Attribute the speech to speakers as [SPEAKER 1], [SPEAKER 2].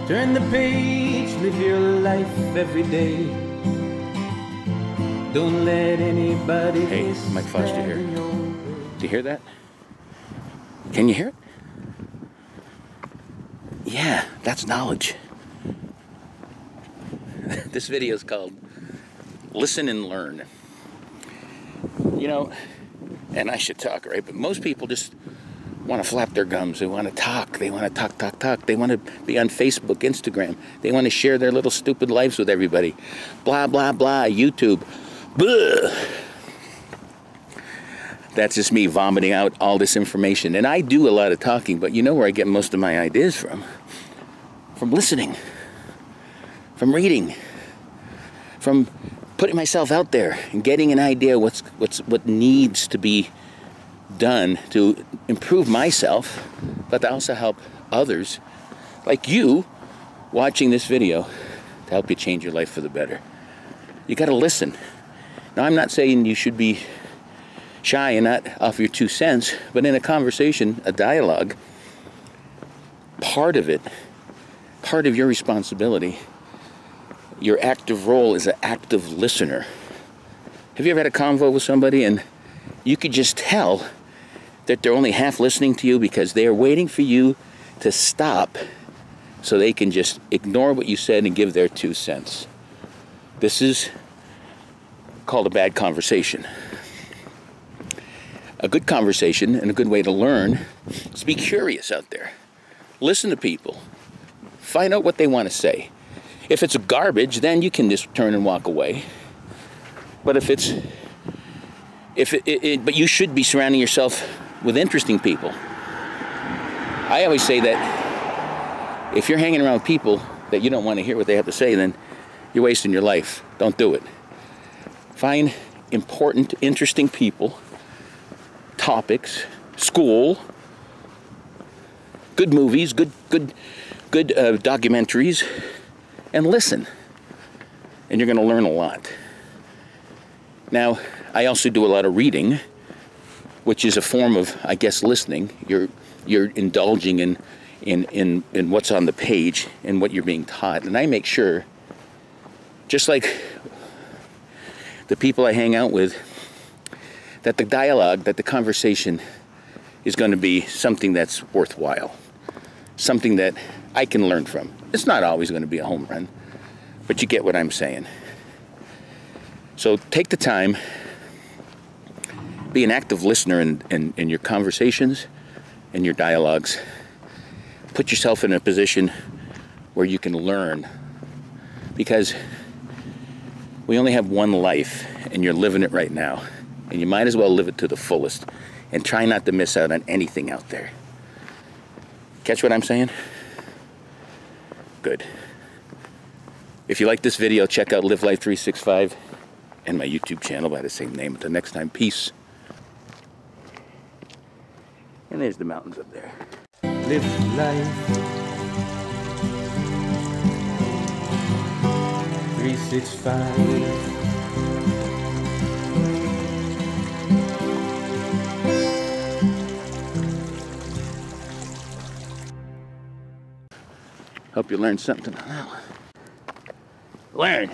[SPEAKER 1] Turn the page, live your life every day. Don't let anybody.
[SPEAKER 2] Hey, Mike Foster here. Do you hear that? Can you hear it? Yeah, that's knowledge. This video is called Listen and Learn. You know, and I should talk, right? But most people just want to flap their gums. They want to talk. They want to talk. They want to be on Facebook, Instagram. They want to share their little stupid lives with everybody. Blah, blah, blah, YouTube. Blah. That's just me vomiting out all this information. And I do a lot of talking, but you know where I get most of my ideas from? From listening. From reading. From putting myself out there and getting an idea what needs to be done to improve myself, but to also help others like you watching this video to help you change your life for the better. You got to listen. Now, I'm not saying you should be shy and not offer your 2 cents, but in a conversation, a dialogue, part of your responsibility, your active role is an active listener. Have you ever had a convo with somebody and you could just tell that they're only half listening to you because they are waiting for you to stop so they can just ignore what you said and give their 2 cents? This is called a bad conversation. A good conversation and a good way to learn is be curious out there. Listen to people. Find out what they want to say. If it's garbage, then you can just turn and walk away. But but you should be surrounding yourself with interesting people. I always say that if you're hanging around people that you don't want to hear what they have to say, then you're wasting your life. Don't do it. Find important, interesting people, topics, school, good movies, good documentaries, and listen. And you're going to learn a lot. Now, I also do a lot of reading, which is a form of, I guess, listening. You're indulging in what's on the page and what you're being taught. And I make sure, just like the people I hang out with, that the dialogue, that the conversation is going to be something that's worthwhile, something that I can learn from. It's not always going to be a home run, but you get what I'm saying. So take the time, be an active listener in your conversations and your dialogues. Put yourself in a position where you can learn, because we only have one life and you're living it right now. And you might as well live it to the fullest and try not to miss out on anything out there. Catch what I'm saying? Good. If you like this video, check out Live Life 365 and my YouTube channel by the same name. Until next time, peace. And there's the mountains up there.
[SPEAKER 1] Live life 365.
[SPEAKER 2] Hope you learned something on that one. Learn.